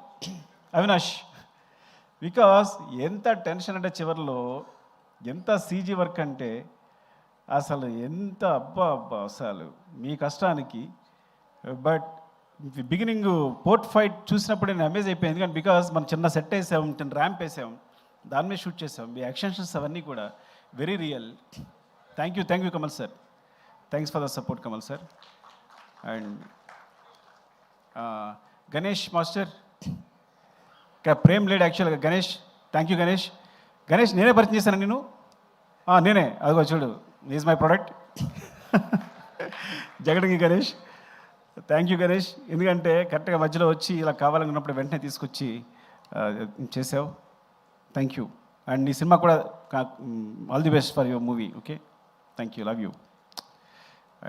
అవినాష్, బికాస్ ఎంత టెన్షన్ అంటే చివరిలో ఎంత సీజీ వర్క్ అంటే అసలు ఎంత అబ్బా అసలు మీ కష్టానికి. బట్ బిగినింగ్ పోర్ట్ ఫైట్ చూసినప్పుడు నేను అమేజ్ అయిపోయింది, ఎందుకంటే బికాస్ మనం చిన్న సెట్ వేసాం, చిన్న ర్యాంప్ వేసాం, దాని మీద షూట్ చేసాం. మీ యాక్షన్స్ అవన్నీ కూడా very real. Thank you Kamal sir. Thanks for the support Kamal sir. And Ganesh master, Prem లేడ్ యాక్చువల్గా గణేష్. Thank you Ganesh. నేనే పరిచయం చేశాను నేను. నేనే, అదిగో చూడు, ఈజ్ మై ప్రోడక్ట్. జగడంగి గణేష్. థ్యాంక్ యూ గణేష్, ఎందుకంటే కరెక్ట్గా మధ్యలో వచ్చి ఇలా కావాలనుకున్నప్పుడు వెంటనే తీసుకొచ్చి చేసావు. Thank you. అండ్ నీ సినిమా కూడా all the best for your movie. Okay, thank you, love you.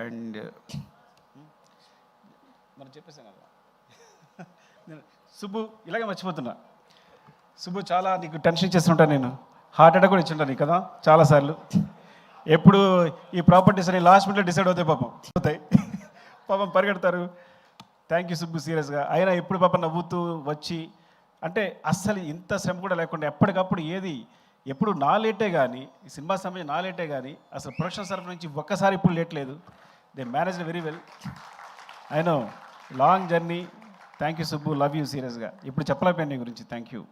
And మనం చెప్పేసాం కదా సుబ్బు, ఇలాగే మర్చిపోతున్నా. సుబ్బు, చాలా నీకు టెన్షన్ ఇచ్చేస్తుంటాను నేను, హార్ట్ అటాక్ కూడా ఇచ్చింటాను నీకు కదా చాలాసార్లు. ఎప్పుడు ఈ ప్రాపర్టీస్ అని లాస్ట్ మినిట్లో డిసైడ్ అవుతాయి పాపం పరిగెడతారు. థ్యాంక్ యూ సుబ్బు, సీరియస్గా. అయినా ఎప్పుడు పాపం నవ్వుతూ వచ్చి, అంటే అస్సలు ఇంత శ్రమ కూడా లేకుండా ఎప్పటికప్పుడు ఎప్పుడు నా లేటే కానీ, ఈ సినిమా సమయం నా లేటే కానీ, అసలు ప్రొడక్షన్ తరఫు నుంచి ఒక్కసారి ఇప్పుడు లేట్ లేదు. They manage very well. I know long journey. Thank you Subbu, love you సీరియస్గా. ఇప్పుడు చెప్పలేకపోయాను నీ గురించి. Thank you.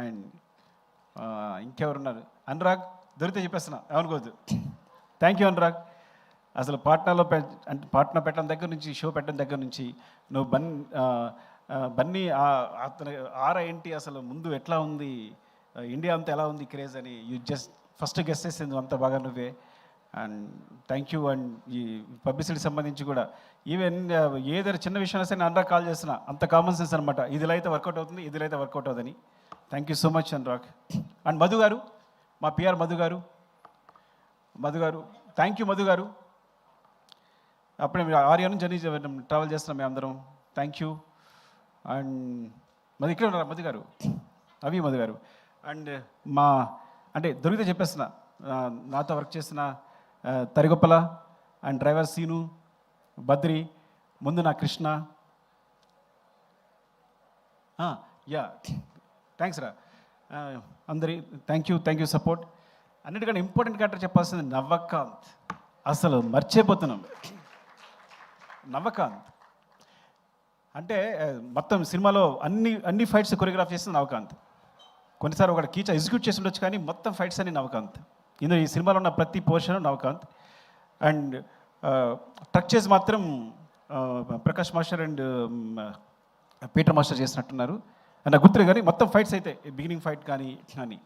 అండ్ ఇంకెవరున్నారు? అనురాగ్, దొరికితే చెప్పేస్తున్నా, ఏమనుకోవద్దు. Thank you Anurag. అసలు పాట్నాలో అంటే పాట్నా పెట్టడం దగ్గర నుంచి, షో పెట్టడం దగ్గర నుంచి నువ్వు బన్నీ అతని ఆరా ఏంటి, అసలు ముందు ఎట్లా ఉంది, ఇండియా అంతా ఎలా ఉంది క్రేజ్ అని యూ జస్ట్ ఫస్ట్ గెస్ట్ చేసింది అంత బాగా నువ్వే. And thank you. అండ్ ఈ పబ్లిసిటీ సంబంధించి కూడా ఈవెన్ ఏదైనా చిన్న విషయాన్ని సరే అనురాగ్ కాల్ చేస్తున్నా, అంత కామన్ సెన్స్ అనమాట. ఇదిలో అయితే వర్కౌట్ అవుతుంది, ఇదిలో అయితే వర్కౌట్ అవుతుందని. Thank you so much Anurag. And Madhu గారు, మా పిఆర్ మధు గారు, థ్యాంక్ యూ మధు గారు. అప్పుడే మీరు ఆర్యా నుంచి జర్నీ ట్రావెల్ చేస్తున్నాం మేము అందరం. Thank you. అండ్ ఇక్కడ ఉన్నారు మధు గారు, మధు గారు. అండ్ అంటే దొరికితే చెప్పేస్తున్నా, నాతో వర్క్ చేసిన తరిగొప్పల అండ్ డ్రైవర్ సీను, బద్రి, ముందు నా కృష్ణ. యా, థ్యాంక్స్ రా అందరి. Thank you support. అన్నిటికన్నా ఇంపార్టెంట్ క్యారెక్టర్ చెప్పాల్సింది నవకాంత్. అసలు మర్చిపోతున్నాం నవకాంత్ అంటే. మొత్తం సినిమాలో అన్ని ఫైట్స్ కొరియోగ్రాఫ్ చేసింది నవకాంత్. కొన్నిసార్లు ఒక కీచా ఎగ్జిక్యూట్ చేసి ఉండొచ్చు, కానీ మొత్తం ఫైట్స్ అన్ని నవకాంత్. ఇందులో ఈ సినిమాలో ఉన్న ప్రతి పోర్షన్ నవకాంత్. అండ్ ట్రక్ చేసి మాత్రం Prakash master and Peter master చేసినట్టున్నారు, నాకు గుర్తులేదు. కానీ మొత్తం ఫైట్స్ అయితే బిగినింగ్ ఫైట్ కానీ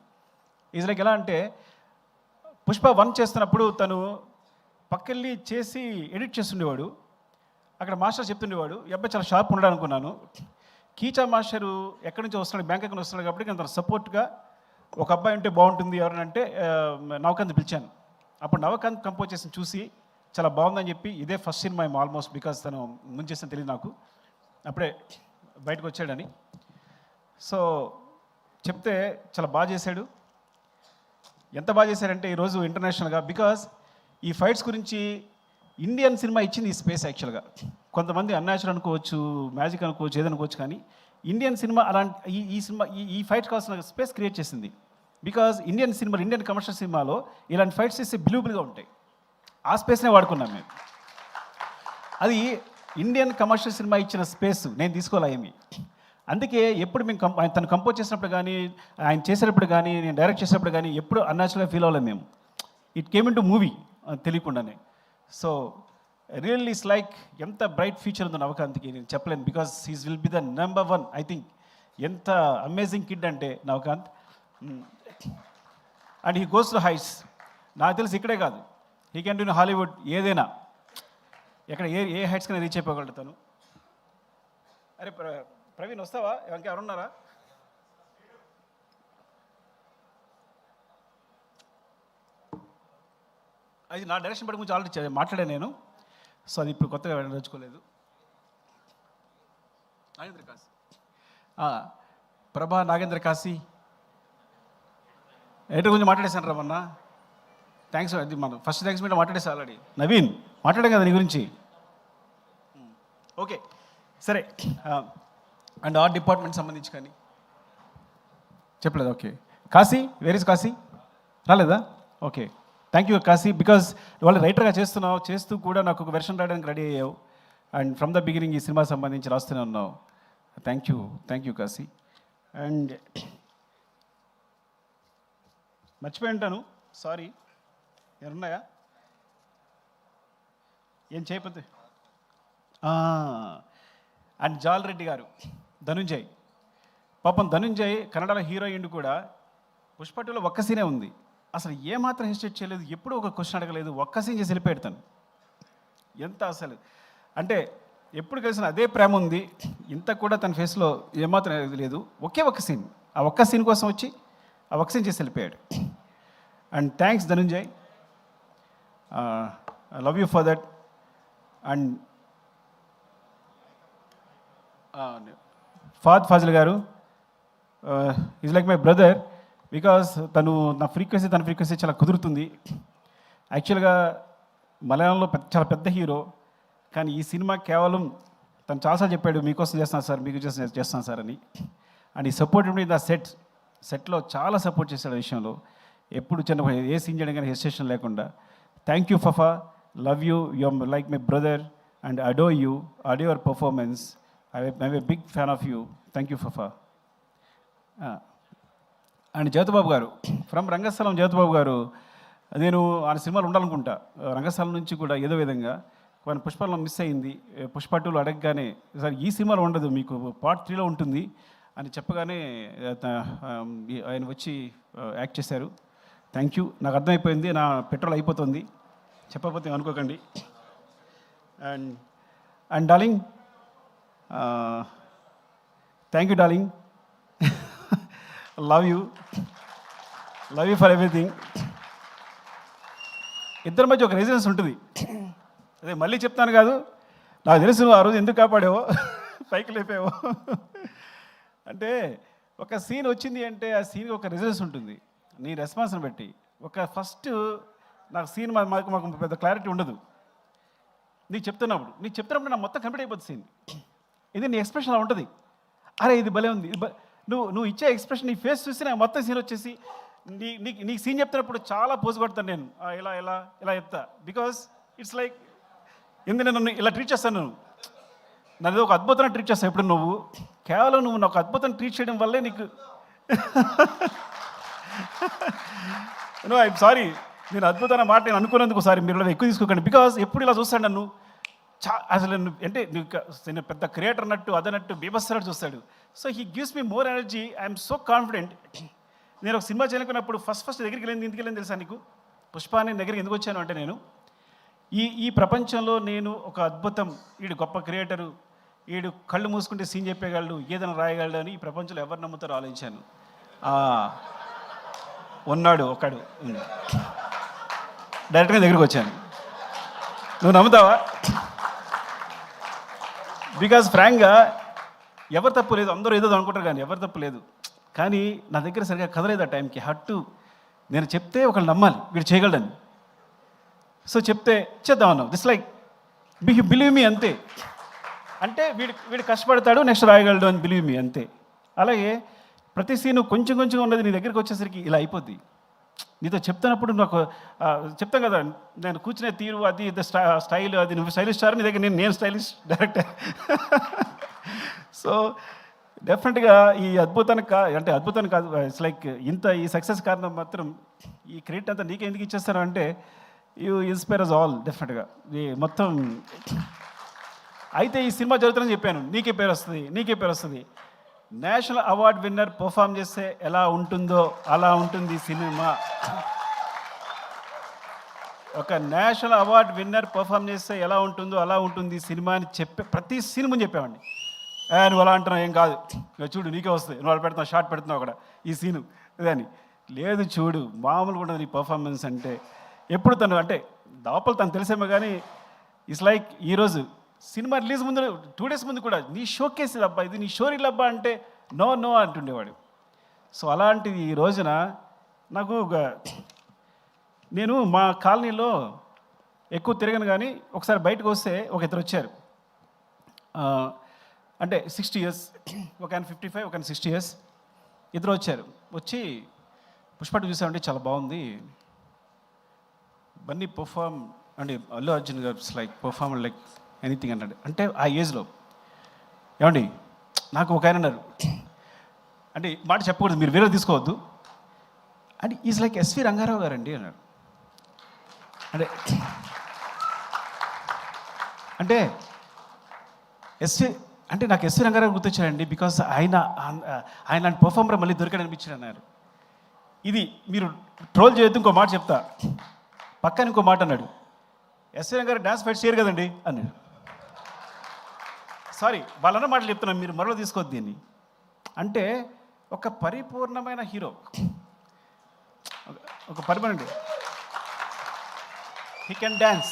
ఈజ్ లైక్ ఎలా అంటే, పుష్ప 1 చేస్తున్నప్పుడు తను పక్కెళ్ళి చేసి ఎడిట్ చేస్తుండేవాడు. అక్కడ మాస్టర్ చెప్తుండేవాడు, ఈ అబ్బాయి చాలా షార్ప్ ఉన్నాడు అనుకున్నాను. కీచా మాస్టరు ఎక్కడి నుంచి వస్తున్నాడు, బ్యాంకాక్ నుంచి వస్తున్నాడు కాబట్టి నేను తన సపోర్ట్గా ఒక అబ్బాయి ఉంటే బాగుంటుంది ఎవరైనా అంటే నవకాంత్ పిలిచాను. అప్పుడు నవకాంత్ కంపోజ్ చేసి చూసి చాలా బాగుందని చెప్పి, ఇదే ఫస్ట్ సినిమా ఆల్మోస్ట్, బికాస్ తను ముందు చేసిన తెలియదు నాకు, అప్పుడే బయటకు వచ్చాడని. సో చెప్తే చాలా బాగా చేశాడు. ఎంత బాగా చేశాడంటే ఈరోజు ఇంటర్నేషనల్గా, బికాస్ ఈ ఫైట్స్ గురించి ఇండియన్ సినిమా ఇచ్చింది ఈ స్పేస్. యాక్చువల్గా కొంతమంది అన్యాచురల్ అనుకోవచ్చు, మ్యాజిక్ అనుకోవచ్చు, ఏదనుకోవచ్చు, కానీ ఇండియన్ సినిమా అలాంటి ఈ సినిమా ఈ ఫైట్ కావాల్సిన స్పేస్ క్రియేట్ చేసింది. బికాజ్ ఇండియన్ కమర్షియల్ సినిమాలో ఇలాంటి ఫైట్స్ చేస్తే బిలీవబుల్గా ఉంటాయి. ఆ స్పేస్నే వాడుకున్నాం మేము. అది ఇండియన్ కమర్షియల్ సినిమా ఇచ్చిన స్పేస్ నేను తీసుకోలే ఏమి. అందుకే ఎప్పుడు మేము తను కంపోజ్ చేసినప్పుడు కానీ, ఆయన చేసేటప్పుడు కానీ, నేను డైరెక్ట్ చేసేటప్పుడు కానీ ఎప్పుడు అన్యాచురల్గా ఫీల్ అవ్వలేము మేము. It came in to movie తెలియకుండానే. సో రియల్లీ ఇట్స్ లైక్ ఎంత బ్రైట్ ఫ్యూచర్ ఉందో నవకాంత్కి నేను చెప్పలేను, because he's will be the number 1 I think. ఎంత అమేజింగ్ కిడ్ అంటే Navakanth. And he goes to heights. నాకు తెలిసి ఇక్కడే కాదు, he can do in Hollywood, ఏదైనా ఎక్కడ ఏ హైట్స్ కన్నా రీచ్ అయిపోగలుగుతాను. అరే ప్రవీణ్ వస్తావా, ఇంకా ఎవరున్నారా? అది నా డైరెక్షన్ పడి గురించి ఆల్రెడీ మాట్లాడాను నేను. సో అది ఇప్పుడు కొత్తగా నడుచుకోలేదు. నాగేంద్ర కాస్ ప్రభా నాగేంద్ర కాశీ ఏంటో కొంచెం మాట్లాడేశాను రా మొన్న. థ్యాంక్స్, అది మనం ఫస్ట్ థ్యాంక్స్ మీద మాట్లాడేసా ఆల్రెడీ. నవీన్ మాట్లాడాం కదా నీ గురించి. ఓకే సరే. అండ్ ఆర్ట్ డిపార్ట్మెంట్ సంబంధించి కానీ చెప్పలేదు. Okay Kashi, where is Kashi? రాలేదా? Okay thank you Kashi, because వాళ్ళు రైటర్గా చేస్తున్నావు, చేస్తూ కూడా నాకు ఒక వెర్షన్ రాయడానికి రెడీ అయ్యావు. అండ్ ఫ్రమ్ ద బిగినింగ్ ఈ సినిమా సంబంధించి రాస్తూనే ఉన్నావు. Thank you Kashi. అండ్ మర్చిపోయి ఉంటాను, సారీ. ఏమన్నాయా ఏం చేయకపోతే? అండ్ జాల్ రెడ్డి గారు, ధనుంజయ్. పాపం ధనుంజయ్ కన్నడలో హీరోయిన్ కూడా. పుష్ప 2లో ఒక్క సీనే ఉంది, అసలు ఏమాత్రం హెసిటేట్ చేయలేదు, ఎప్పుడూ ఒక క్వశ్చన్ అడగలేదు, ఒక్క సీన్ చేసి వెళ్ళిపెడతాను. ఎంత అసలు అంటే ఎప్పుడు కలిసిన అదే ప్రేమ ఉంది, ఇంత కూడా తన ఫేస్లో ఏమాత్రం లేదు. ఒక్క సీన్, ఆ ఒక్క సీన్ కోసం వచ్చి ఆ ఒక్క సీన్ చేసి వెళ్ళిపోయాడు. And thanks Dhananjay, I love you for that. And Fahadh Faasil గారు is like my brother, because తన ఫ్రీక్వెన్సీ చాలా కుదురుతుంది. యాక్చువల్గా మలయాళంలో చాలా పెద్ద హీరో, కానీ ఈ సినిమా కేవలం తను చాలాసార్లు చెప్పాడు మీకోసం చేస్తాను సార్, మీకు చేస్తాను సార్ అని. అండ్ ఈ సపోర్ట్ మీద సెట్లో చాలా సపోర్ట్ చేశాడు ఆ విషయంలో. ఎప్పుడు చిన్న ఏ సీన్ చేయడం కానీ హెసిటేషన్ లేకుండా. Thank you Fafa, love you, you're like my brother and adore your performance. I'm a big fan of you. Thank you Fafa. And Jyothibabu గారు, ఫ్రమ్ రంగస్థలం. జ్యోతిబాబు గారు, నేను ఆయన సినిమాలు ఉండాలనుకుంటా రంగస్థలం నుంచి కూడా ఏదో విధంగా. కానీ పుష్పలో మిస్ అయింది. పుష్ప 2లో అడగగానే సార్ ఈ సినిమాలో ఉండదు, మీకు పార్ట్ 3లో ఉంటుంది అని చెప్పగానే ఆయన వచ్చి యాక్ట్ చేశారు. థ్యాంక్ యూ, నాకు అర్థమైపోయింది, నా పెట్రోల్ అయిపోతుంది, చెప్పకపోతే అనుకోకండి. And darling, thank you darling, love you for everything. ఇద్దరి మధ్య ఒక రెసిడెన్స్ ఉంటుంది. అదే మళ్ళీ చెప్తాను కాదు, నాకు తెలుసు ఆ రోజు ఎందుకు కాపాడావో, పైకి లేపావో. అంటే ఒక సీన్ వచ్చింది అంటే ఆ సీన్కి ఒక రెసిడెన్స్ ఉంటుంది, నీ రెస్పాన్స్ని బట్టి. ఫస్ట్ నాకు సీన్ మాకు పెద్ద క్లారిటీ ఉండదు. నీకు చెప్తున్నప్పుడు నాకు మొత్తం కంప్లీట్ అయిపోతుంది సీన్. ఇది నీ ఎక్స్ప్రెషన్ అలా ఉంటుంది. అరే ఇది భలే ఉంది, నువ్వు ఇచ్చే ఎక్స్ప్రెషన్, నీ ఫేస్ చూసి నాకు మొత్తం సీన్ వచ్చేసి నీకు సీన్ చెప్తున్నప్పుడు చాలా పోజు కొడతాను నేను. ఇలా చెప్తా, బికాస్ ఇట్స్ లైక్ ఎందుకు నన్ను ఇలా ట్రీట్ చేస్తాను. నన్ను ఒక అద్భుతంగా ట్రీట్ చేస్తాను. ఎప్పుడు నువ్వు కేవలం నాకు అద్భుతం ట్రీట్ చేయడం వల్లే నీకు ఐఎమ్ సారీ, నేను అద్భుతమైన మాట నేను అనుకున్నందుకు సారీ, మీరు ఎక్కువ తీసుకోకండి. బికాస్ ఎప్పుడు ఇలా చూస్తాడు నన్ను, అసలు అంటే నేను పెద్ద క్రియేటర్ అన్నట్టు అదన్నట్టు బీభత్సనట్టు చూస్తాడు. So he gives me more energy. I'm so confident. నేను ఒక సినిమా చేయాలనుకున్నప్పుడు ఫస్ట్ దగ్గరికి ఎందుకు వెళ్ళింది తెలుసా నీకు? పుష్పాని దగ్గరికి ఎందుకు వచ్చాను అంటే, నేను ఈ ప్రపంచంలో నేను ఒక అద్భుతం, వీడు గొప్ప క్రియేటరు, వీడు కళ్ళు మూసుకుంటే సీన్ చెప్పేయగలడు, ఏదైనా రాయగలడు అని ఈ ప్రపంచంలో ఎవరు నమ్ముతారో ఆలోచించాను. ఉన్నాడు ఒకడు, డైరెక్ట్గా దగ్గరికి వచ్చాను. నువ్వు నమ్ముతావా? బికాజ్ ఫ్రాంక్గా ఎవరు తప్పు లేదు, అందరూ ఏదో అనుకుంటారు కానీ ఎవరు తప్పు లేదు. కానీ నా దగ్గర సరిగ్గా కదలేదు ఆ టైంకి. నేను చెప్తే ఒకళ్ళు నమ్మాలి వీడు చేయగలడని. సో చెప్తే చేద్దామన్నావు. దిస్ లైక్ బిలీవ్ మీ, అంతే. అంటే వీడు కష్టపడతాడు, నెక్స్ట్ రాయగలడు అని బిలీవ్ మీ, అంతే. అలాగే ప్రతి సీను కొంచెం ఉన్నది నీ దగ్గరికి వచ్చేసరికి ఇలా అయిపోద్ది. నీతో చెప్తున్నప్పుడు నాకు చెప్తాం కదా, నేను కూర్చునే తీరు, అది స్టైల్, అది నువ్వు స్టైలిష్ స్టార్, నీ దగ్గర నేను స్టైలిష్ డైరెక్టర్. సో డెఫినెట్గా ఈ అద్భుతానికి కాదు, ఇట్స్ లైక్ ఈ సక్సెస్ కారణం మాత్రం ఈ క్రెడిట్ అంతా నీకే ఎందుకు ఇచ్చేస్తాను అంటే, యూ ఇన్స్పైర్ అస్ ఆల్ డెఫినెట్గా. ఈ మొత్తం అయితే ఈ సినిమా జరుగుతుందని చెప్పాను, నీకే పేరు వస్తుంది. నేషనల్ అవార్డ్ విన్నర్ పర్ఫామ్ చేస్తే ఎలా ఉంటుందో అలా ఉంటుంది సినిమా. ఒక నేషనల్ అవార్డ్ విన్నర్ పర్ఫామ్ చేస్తే ఎలా ఉంటుందో అలా ఉంటుంది సినిమా అని ప్రతి సీన్ ముందు చెప్పామండి. నువ్వు అలా అంటున్నావు, ఏం కాదు, చూడు నీకే వస్తుంది, నువ్వు అలా పెడుతున్నావు, షార్ట్ పెడుతున్నావు అక్కడ ఈ సీను ఇదని. లేదు చూడు, మామూలుగా ఉండదు నీ పర్ఫార్మెన్స్ అంటే. ఎప్పుడు అంటే లోపల తను తెలిసేమో కానీ ఇట్స్ లైక్ ఈరోజు సినిమా రిలీజ్ ముందు 2 days ముందు కూడా నీ షోకేస్ అబ్బా, ఇది నీ షో రీల్ అబ్బా అంటే నో నో అంటుండేవాడు. సో అలాంటిది ఈ రోజున నాకు నేను మా కాలనీలో ఎక్కువ తిరగను, కానీ ఒకసారి బయటకు వస్తే ఒక ఇద్దరు వచ్చారు. అంటే 60 years, ఒక ఆయన 55, ఒక ఆయన 60 years, ఇద్దరు వచ్చారు. వచ్చి పుష్ప చూసామంటే చాలా బాగుంది, బన్నీ పర్ఫార్మ్ అంటే అల్లు అర్జున్ గారు లైక్ పర్ఫార్మ్ లైక్ ఎనీథింగ్ అన్నాడు. అంటే ఆ ఏజ్లో ఏమండి నాకు ఒక ఆయన అన్నారు, అంటే మాట చెప్పకూడదు, మీరు వేరే తీసుకోవద్దు, అంటే ఈజ్ లైక్ ఎస్వి రంగారావు గారండి అన్నాడు. అంటే ఎస్వి అంటే నాకు ఎస్వి రంగారావు గుర్తొచ్చారండి, బికాస్ ఆయన పర్ఫార్మర్ మళ్ళీ దొరికాడు అనిపించాడు అన్నారు. ఇది మీరు ట్రోల్ చేయొద్దు, ఇంకో మాట చెప్తా, పక్కన ఇంకో మాట అన్నాడు, ఎస్వి రంగారావు డాన్స్ ఫైట్ చేయరు కదండి అన్నాడు. సారీ, వాళ్ళన్న మాటలు చెప్తున్నాను, మీరు మరో తీసుకోవద్దు దీన్ని. అంటే ఒక పరిపూర్ణమైన హీరో, ఒక పరిపూర్ణ, he can dance,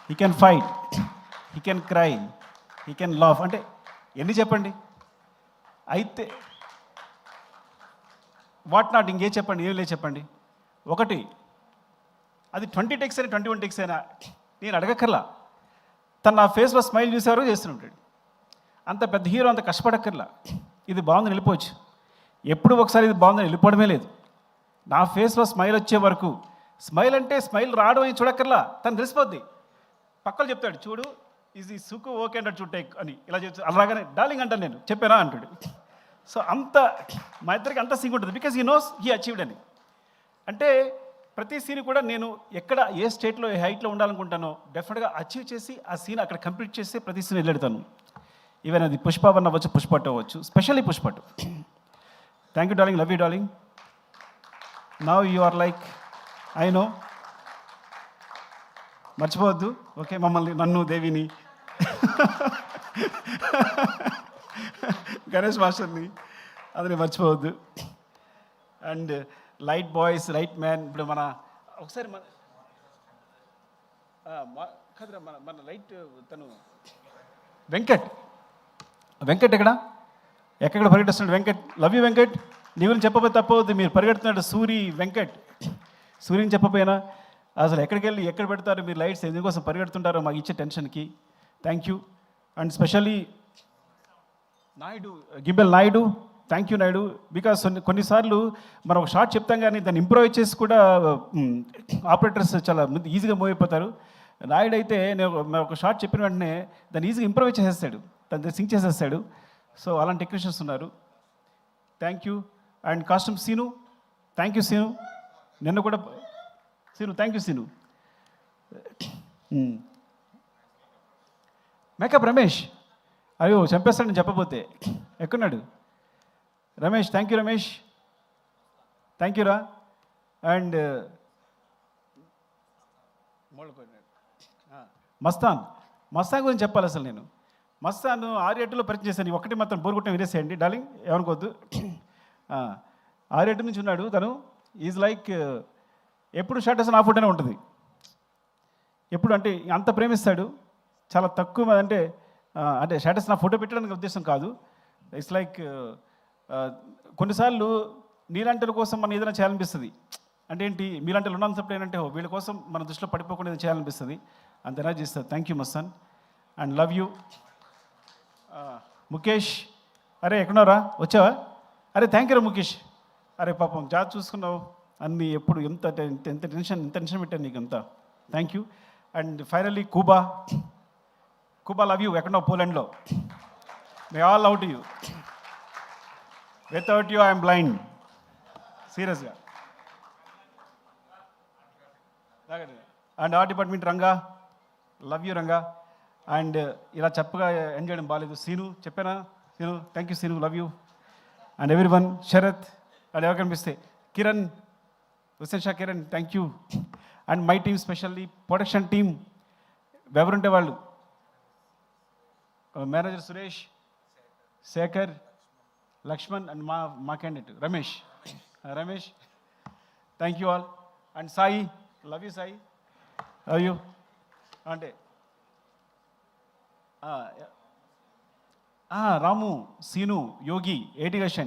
he can fight, he can cry, he can laugh. అంటే ఎన్ని చెప్పండి, అయితే వాట్ నాట్, ఇంకే చెప్పండి, ఏం లేదు చెప్పండి. ఒకటి అది 20 takes అయినా 21 takes అయినా నేను అడగక్కర్లా, తను నా ఫేస్లో స్మైల్ చూసేవారు చేస్తుంటాడు. అంత పెద్ద హీరో అంత కష్టపడక్కర్లా, ఇది బాగుందని వెళ్ళిపోవచ్చు. ఎప్పుడు ఒకసారి ఇది బాగుందని వెళ్ళిపోవడమే లేదు. నా ఫేస్లో స్మైల్ వచ్చే వరకు, స్మైల్ అంటే స్మైల్ రావడం అని చూడక్కర్లా, తను తెలిసిపోద్ది. పక్కలు చెప్తాడు, చూడు ఇది సుకు ఓకే అంటాడు, చూడు టేక్ అని, ఇలా చెప్తాడు. అలాగనే డార్లింగ్ అంటాను, నేను చెప్పానా అంటాడు. సో అంత మా ఇద్దరికి అంత సింక్ ఉంటుంది, because he knows he achieved అని. అంటే ప్రతి సీన్ కూడా నేను ఎక్కడ ఏ స్టేట్లో ఏ హైట్లో ఉండాలనుకుంటానో డెఫినెట్గా అచీవ్ చేసి ఆ సీన్ అక్కడ కంప్లీట్ చేసి ప్రతి సీన్ వెళ్ళెడతాను. ఈవెన్ అది పుష్ప 1 అవ్వచ్చు, పుష్ప 2 అవ్వచ్చు, specially Pushpa 2. Thank you darling, love you darling. Now you are like, I know, మర్చిపోవద్దు ఓకే, మమ్మల్ని, నన్ను, దేవిని, గణేష్ మాస్టర్ని, అది మర్చిపోవద్దు. And light boys, light man, ఇప్పుడు మన ఒకసారి మన కదరా మన లైట్ తను వెంకట్ ఎక్కడ పరిగెడుతున్నాడు వెంకట్, లవ్ యూ వెంకట్. నీ గురించి చెప్పబోతే తప్పవద్దు, మీరు పరిగెడుతున్నాడు సూర్యని చెప్పపోయినా అసలు ఎక్కడికి వెళ్ళి ఎక్కడ పెడతారు మీరు లైట్స్, ఎందుకోసం పరిగెడుతుంటారో మాకు ఇచ్చే టెన్షన్కి thank you. And specially gimbal Naidu, thank you Naidu, because కొన్నిసార్లు మనం ఒక షార్ట్ చెప్తాం కానీ దాన్ని ఇంప్రూవైజ్ చేసి కూడా ఆపరేటర్స్ చాలా ఈజీగా మూవ్ అయిపోతారు. నాయుడు అయితే నేను ఒక షార్ట్ చెప్పిన వెంటనే దాన్ని ఈజీగా ఇంప్రూవైజ్ చేసేస్తాడు, దాన్ని సింక్ చేసేస్తాడు. సో అలాంటి టెక్నీషియన్స్ ఉన్నారు, thank you. And costume Seenu, thank you Seenu, నిన్న కూడా Seenu, thank you Seenu. Makeup Ramesh, అయ్యో చంపేస్తాడు నేను చెప్పబోతే, ఎక్కడున్నాడు Ramesh, thank you Ramesh, thank you రా. అండ్ మస్తాన్ గురించి చెప్పాలి. అసలు నేను మస్తాన్ 6-8లో పరిచయం చేశాను, ఒకటి మాత్రం బోరుగుట్టం వినేసేయండి డార్లింగ్, ఏమనుకోవద్దు. 6-8 నుంచి ఉన్నాడు తను, ఈజ్ లైక్ ఎప్పుడు షర్ట్ వేసిన ఆ ఫోటోనే ఉంటుంది, ఎప్పుడు అంటే అంత ప్రేమిస్తాడు. చాలా తక్కువ అంటే షర్ట్ వేసిన ఫోటో పెట్టడానికి ఉద్దేశం కాదు, ఇట్స్ లైక్ కొన్నిసార్లు నీలాంటి కోసం మనం ఏదైనా చేయాలనిపిస్తుంది. అంటే ఏంటి, మీలాంటి ఉన్నంతప్పుడు ఏంటంటే వీళ్ళ కోసం మన దృష్టిలో పడిపోకుండా ఏదైనా చేయాలనిపిస్తుంది, అంత ఎనర్జీ ఇస్తుంది. Thank you Mastan and love you. Mukesh, అరే ఎక్కడున్నారా, వచ్చావా? అరే థ్యాంక్ యూ రా ముఖేష్, అరే పాపం జాబ్ చూసుకున్నావు అన్నీ, ఎప్పుడు ఎంత టెన్షన్ పెట్టాను నీకు అంతా, thank you. And finally Kuba, love you, ఎక్కడున్నావు పోలాండ్లో, may all love to you, without you I'm blind, సీరియస్గా. And art department Ranga, love you Ranga. And ఇలా చెప్పగా ఎండ్ చేయడం బాగాలేదు, సీను చెప్పానా, Seenu thank you Seenu, love you. And everyone, Sharath, and ఎవరు కనిపిస్తే Kiran, Hussain Shah Kiran, thank you. And my team, specially production team, ఎవరుంటే వాళ్ళు, మేనేజర్ సురేష్, శేఖర్, లక్ష్మణ్, అండ్ మా candidate Ramesh, thank you all. And Sai, love you Sai, love you. అంటే రాము, సీను, యోగి, ఏటి గషన్